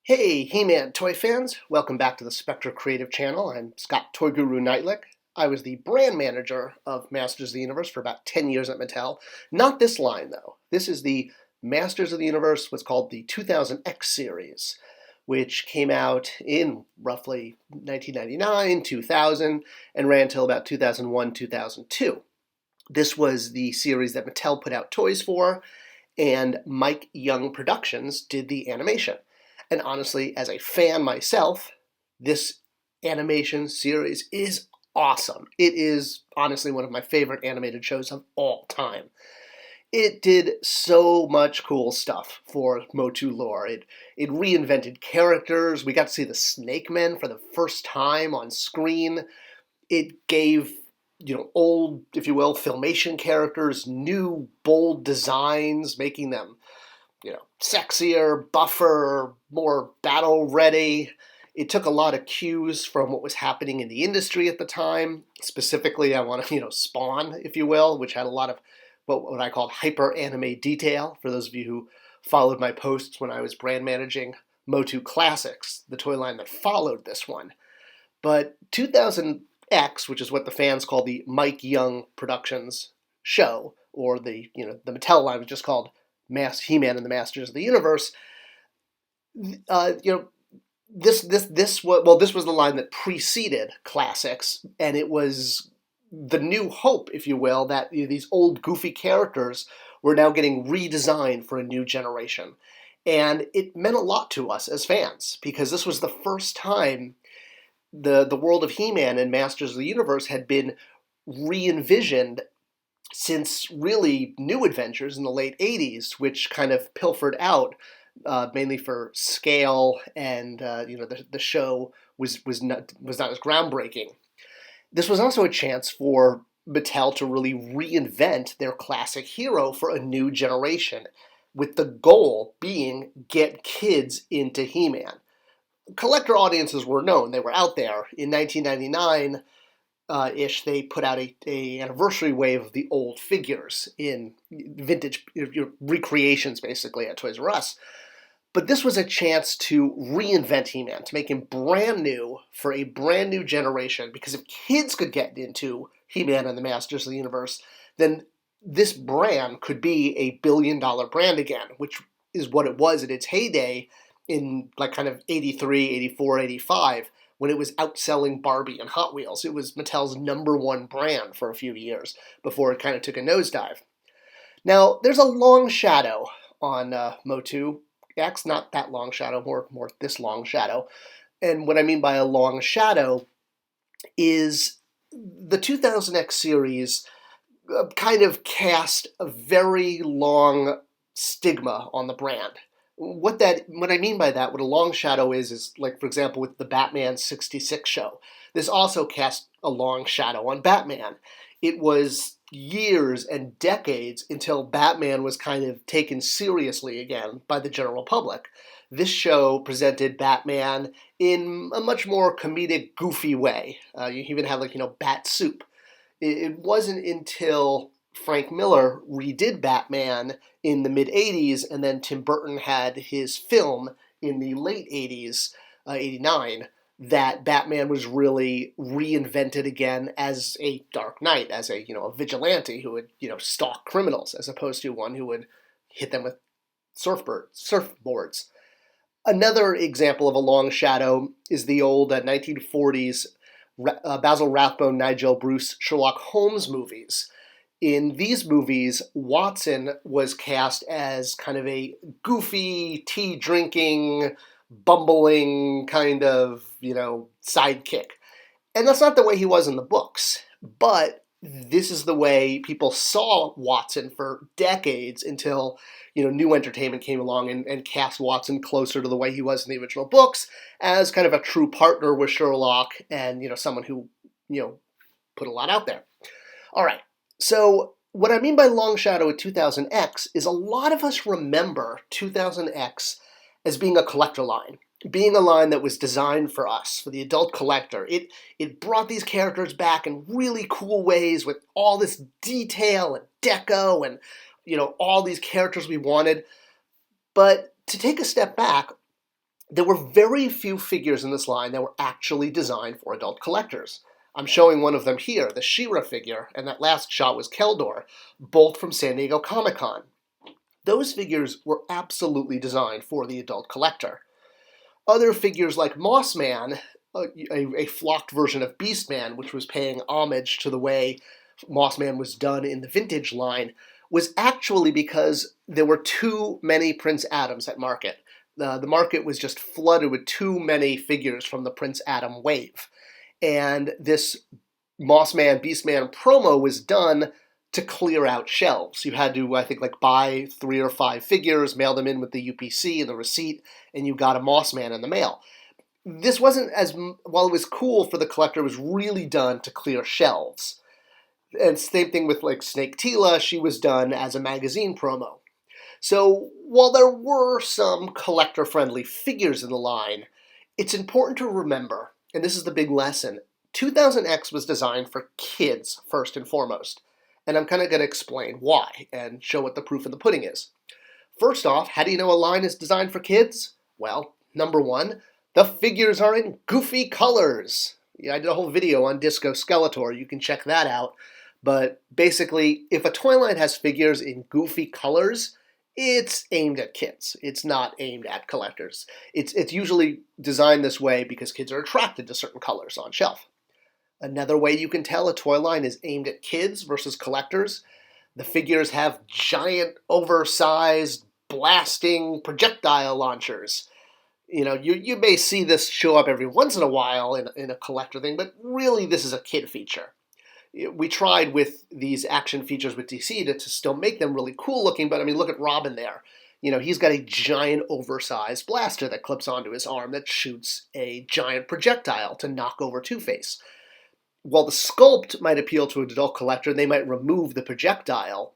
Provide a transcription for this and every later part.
Hey, He-Man toy fans! Welcome back to the Spectra Creative Channel. I'm Scott ToyGuru Neitlich. I was the brand manager of Masters of the Universe for about 10 years at Mattel. Not this line, though. This is the Masters of the Universe, what's called the 2000X series, which came out in roughly 1999, 2000, and ran until about 2001, 2002. This was the series that Mattel put out toys for, and Mike Young Productions did the animation. And honestly, as a fan myself, this animation series is awesome. It is honestly one of my favorite animated shows of all time. It did so much cool stuff for MOTU lore. It reinvented characters. We got to see the Snake Men for the first time on screen. It gave, old, if you will, Filmation characters new, bold designs, making them sexier, buffer, more battle ready. It took a lot of cues from what was happening in the industry at the time. Specifically, I want to, Spawn, if you will, which had a lot of what I call hyper anime detail. For those of you who followed my posts when I was brand managing MOTU Classics, the toy line that followed this one. But 2000X, which is what the fans call the Mike Young Productions show, or the Mattel line was just called He-Man and the Masters of the Universe. This was the line that preceded Classics, and it was the new hope, if you will, that these old goofy characters were now getting redesigned for a new generation. And it meant a lot to us as fans, because this was the first time the world of He-Man and Masters of the Universe had been re-envisioned since really New Adventures in the late 80s, which kind of pilfered out mainly for scale, and the show was not as groundbreaking. This was also a chance for Mattel to really reinvent their classic hero for a new generation, with the goal being get kids into He-Man. Collector audiences were known. They were out there. In 1999, they put out a anniversary wave of the old figures in vintage recreations, basically, at Toys R Us. But this was a chance to reinvent He-Man, to make him brand new for a brand new generation, because if kids could get into He-Man and the Masters of the Universe, then this brand could be a billion-dollar brand again, which is what it was at its heyday in kind of 83, 84, 85, when it was outselling Barbie and Hot Wheels. It was Mattel's #1 brand for a few years before it kind of took a nosedive. Now, there's a long shadow on MOTU X, not that long shadow, more this long shadow. And what I mean by a long shadow is the 2000X series kind of cast a very long stigma on the brand. What I mean by that, what a long shadow is like, for example, with the Batman 66 show. This also cast a long shadow on Batman. It was years and decades until Batman was kind of taken seriously again by the general public. This show presented Batman in a much more comedic, goofy way. You even have Bat Soup. It wasn't until Frank Miller redid Batman in the mid-'80s, and then Tim Burton had his film in the late 80s, 89, that Batman was really reinvented again as a Dark Knight, as a vigilante who would stalk criminals, as opposed to one who would hit them with surfboards. Another example of a long shadow is the old 1940s Basil Rathbone, Nigel Bruce Sherlock Holmes movies. In these movies, Watson was cast as kind of a goofy, tea-drinking, bumbling kind of, sidekick. And that's not the way he was in the books. But this is the way people saw Watson for decades until, new entertainment came along and cast Watson closer to the way he was in the original books as kind of a true partner with Sherlock and, someone who, put a lot out there. All right. So what I mean by long shadow at 2000X is a lot of us remember 2000X as being a collector line, being a line that was designed for us, for the adult collector. It brought these characters back in really cool ways with all this detail and deco and all these characters we wanted. But to take a step back, There were very few figures in this line that were actually designed for adult collectors. I'm showing one of them here, the She-Ra figure, and that last shot was Keldor, both from San Diego Comic-Con. Those figures were absolutely designed for the adult collector. Other figures like Mossman, a flocked version of Beastman, which was paying homage to the way Mossman was done in the vintage line, was actually because there were too many Prince Adams at market. The market was just flooded with too many figures from the Prince Adam wave. And this Mossman, Beastman promo was done to clear out shelves. You had to, I think, buy 3 or 5 figures, mail them in with the UPC and the receipt, and you got a Mossman in the mail. This wasn't while it was cool for the collector, it was really done to clear shelves. And same thing with Snake Tila, she was done as a magazine promo. So while there were some collector-friendly figures in the line, it's important to remember, and this is the big lesson, 2000X was designed for kids first and foremost. And I'm kind of going to explain why and show what the proof in the pudding is. First off, how do you know a line is designed for kids? Well, number one, the figures are in goofy colors. Yeah, I did a whole video on Disco Skeletor. You can check that out. But basically, if a toy line has figures in goofy colors, it's aimed at kids. It's not aimed at collectors. It's usually designed this way because kids are attracted to certain colors on shelf. Another way you can tell a toy line is aimed at kids versus collectors, the figures have giant, oversized, blasting projectile launchers. You may see this show up every once in a while in a collector thing, but really this is a kid feature. We tried with these action features with DC to still make them really cool looking, but I mean, look at Robin there. He's got a giant oversized blaster that clips onto his arm that shoots a giant projectile to knock over Two-Face. While the sculpt might appeal to an adult collector, they might remove the projectile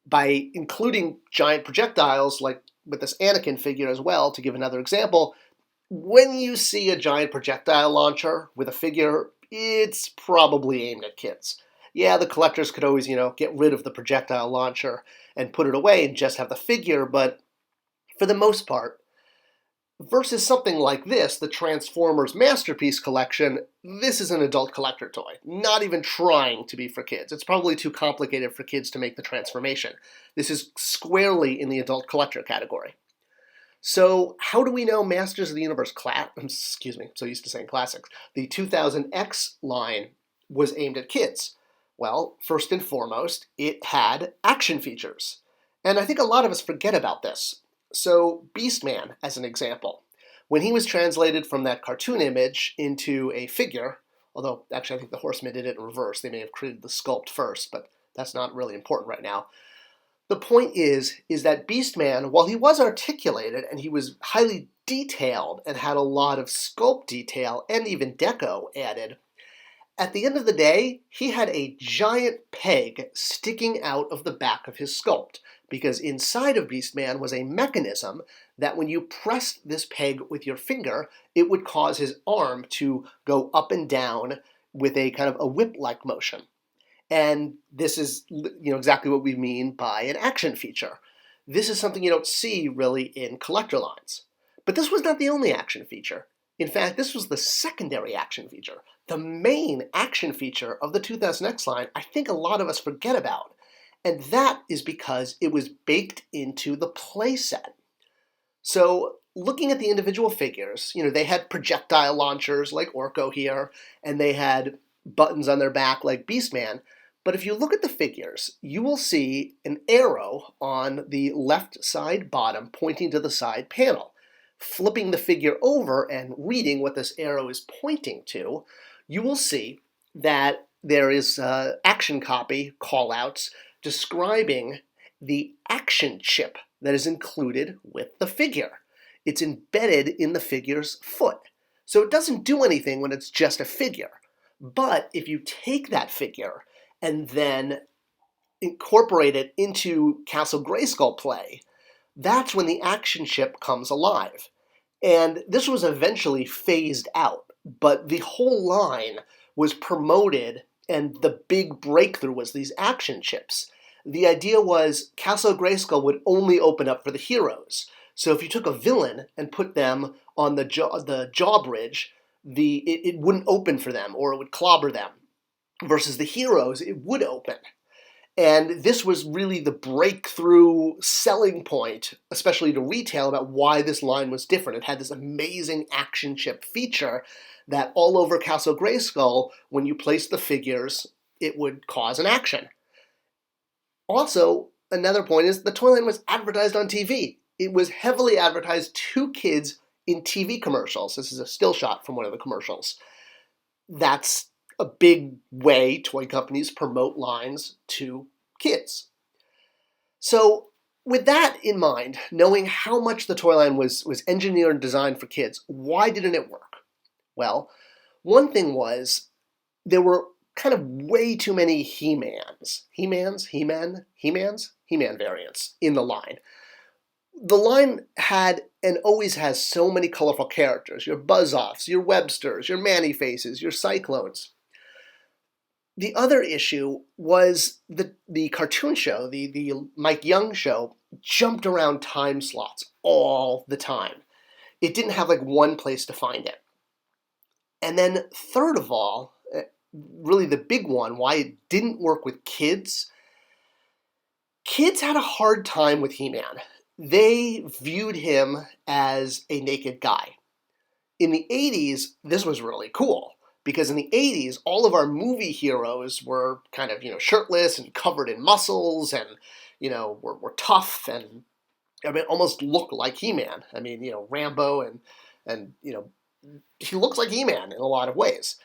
by including giant projectiles, like with this Anakin figure as well, to give another example. When you see a giant projectile launcher with a figure, it's probably aimed at kids. Yeah, the collectors could always, get rid of the projectile launcher and put it away and just have the figure, but for the most part, versus something like this, the Transformers Masterpiece Collection, this is an adult collector toy, not even trying to be for kids. It's probably too complicated for kids to make the transformation. This is squarely in the adult collector category. So how do we know Masters of the Universe excuse me, I'm so used to saying classics, the 2000X line was aimed at kids? Well, first and foremost, it had action features. And I think a lot of us forget about this. So Beastman, as an example, when he was translated from that cartoon image into a figure, although actually I think the Horsemen did it in reverse, they may have created the sculpt first, but that's not really important right now. The point is that Beastman, while he was articulated and he was highly detailed and had a lot of sculpt detail and even deco added, at the end of the day, he had a giant peg sticking out of the back of his sculpt, because inside of Beastman was a mechanism that when you pressed this peg with your finger, it would cause his arm to go up and down with a kind of a whip-like motion. And this is exactly what we mean by an action feature. This is something you don't see really in collector lines. But this was not the only action feature. In fact, this was the secondary action feature. The main action feature of the 2000X line, I think a lot of us forget about. And that is because it was baked into the playset. So looking at the individual figures, they had projectile launchers like Orko here, and they had buttons on their back like Beastman. But if you look at the figures, you will see an arrow on the left side bottom pointing to the side panel. Flipping the figure over and reading what this arrow is pointing to, you will see that there is action copy callouts describing the action chip that is included with the figure. It's embedded in the figure's foot. So it doesn't do anything when it's just a figure. But if you take that figure and then incorporate it into Castle Grayskull play, that's when the action chip comes alive. And this was eventually phased out, but the whole line was promoted, and the big breakthrough was these action chips. The idea was Castle Grayskull would only open up for the heroes. So if you took a villain and put them on the jaw bridge, it wouldn't open for them, or it would clobber them. Versus the heroes, it would open. And this was really the breakthrough selling point, especially to retail, about why this line was different. It had this amazing action chip feature that all over Castle Grayskull, when you placed the figures, it would cause an action. Also, another point is the toy line was advertised on TV. It was heavily advertised to kids in TV commercials. This is a still shot from one of the commercials. That's a big way toy companies promote lines to kids. So with that in mind, knowing how much the toy line was engineered and designed for kids, why didn't it work? Well, one thing was there were kind of way too many He-Mans. He-Mans variants in the line. The line had and always has so many colorful characters. Your Buzz-Offs, your Websters, your Manny-Faces, your Cyclones. The other issue was the cartoon show, the Mike Young show, jumped around time slots all the time. It didn't have like one place to find it. And then third of all, really the big one, why it didn't work with kids, kids had a hard time with He-Man. They viewed him as a naked guy. In the 80s, this was really cool. Because in the 80s, all of our movie heroes were kind of, shirtless and covered in muscles and, were tough and, almost looked like He-Man. Rambo and he looks like He-Man in a lot of ways.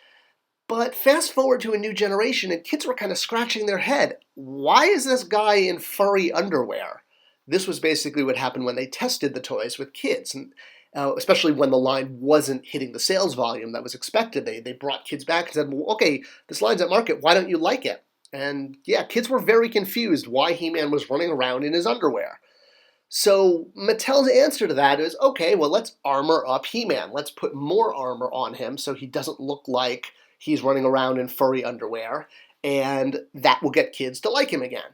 But fast forward to a new generation and kids were kind of scratching their head. Why is this guy in furry underwear? This was basically what happened when they tested the toys with kids. And especially when the line wasn't hitting the sales volume that was expected. They brought kids back and said, well, okay, this line's at market, why don't you like it? And yeah, kids were very confused why He-Man was running around in his underwear. So Mattel's answer to that is, okay, well, let's armor up He-Man. Let's put more armor on him so he doesn't look like he's running around in furry underwear, and that will get kids to like him again.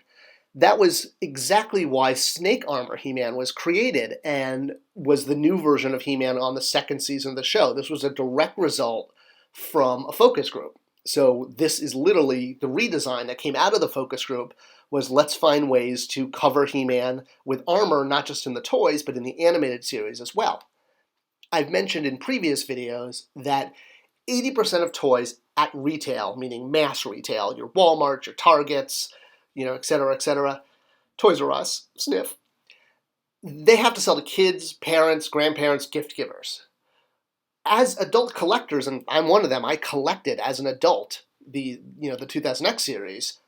That was exactly why Snake Armor He-Man was created and was the new version of He-Man on the second season of the show. This was a direct result from a focus group. So this is literally the redesign that came out of the focus group was let's find ways to cover He-Man with armor, not just in the toys, but in the animated series as well. I've mentioned in previous videos that 80% of toys at retail, meaning mass retail, your Walmart, your Targets, et cetera, Toys R Us, sniff, they have to sell to kids, parents, grandparents, gift givers. As adult collectors, and I'm one of them, I collected as an adult the 2000X series,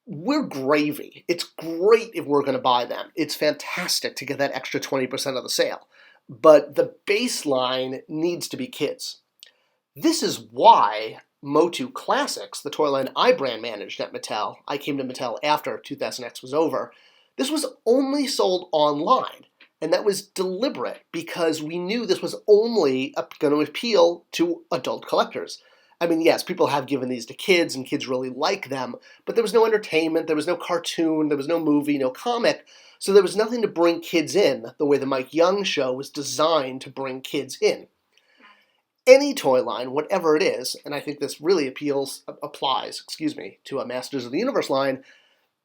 we're gravy. It's great if we're going to buy them. It's fantastic to get that extra 20% of the sale. But the baseline needs to be kids. This is why MOTU Classics, the toy line I brand managed at Mattel, I came to Mattel after 2000X was over, this was only sold online. And that was deliberate because we knew this was only going to appeal to adult collectors. Yes, people have given these to kids and kids really like them, but there was no entertainment, there was no cartoon, there was no movie, no comic, so there was nothing to bring kids in the way the Mike Young show was designed to bring kids in. Any toy line, whatever it is, and I think this really applies to a Masters of the Universe line,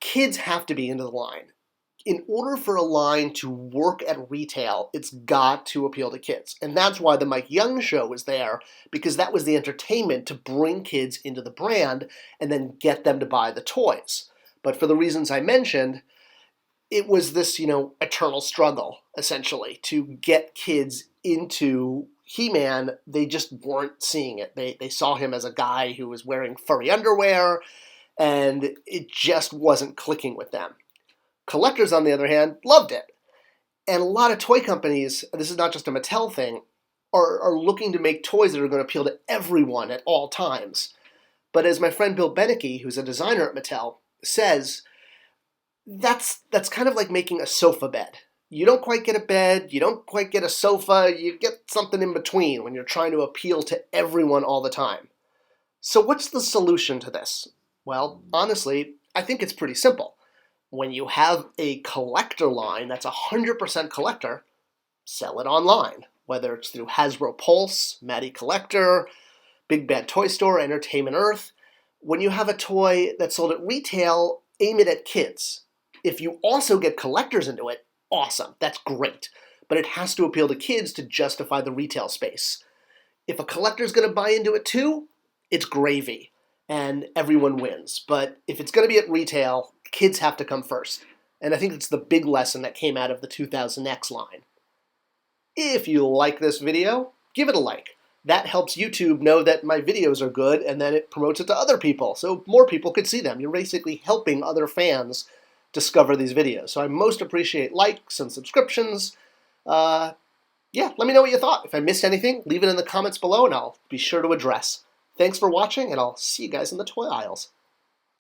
kids have to be into the line. In order for a line to work at retail, it's got to appeal to kids. And that's why the Mike Young show was there, because that was the entertainment to bring kids into the brand and then get them to buy the toys. But for the reasons I mentioned, it was this, eternal struggle, essentially, to get kids into He-Man. They just weren't seeing it. They saw him as a guy who was wearing furry underwear, and it just wasn't clicking with them. Collectors, on the other hand, loved it. And a lot of toy companies, this is not just a Mattel thing, are looking to make toys that are going to appeal to everyone at all times. But as my friend Bill Beneke, who's a designer at Mattel, says, that's kind of like making a sofa bed. You don't quite get a bed, you don't quite get a sofa, you get something in between when you're trying to appeal to everyone all the time. So what's the solution to this? Well, honestly, I think it's pretty simple. When you have a collector line that's 100% collector, sell it online, whether it's through Hasbro Pulse, Matty Collector, Big Bad Toy Store, Entertainment Earth. When you have a toy that's sold at retail, aim it at kids. If you also get collectors into it, awesome, that's great. But it has to appeal to kids to justify the retail space. If a collector's going to buy into it too, it's gravy, and everyone wins. But if it's going to be at retail, kids have to come first. And I think it's the big lesson that came out of the 2000X line. If you like this video, give it a like. That helps YouTube know that my videos are good, and then it promotes it to other people, so more people could see them. You're basically helping other fans discover these videos. So I most appreciate likes and subscriptions. Yeah, let me know what you thought. If I missed anything, leave it in the comments below, and I'll be sure to address. Thanks for watching, and I'll see you guys in the toy aisles.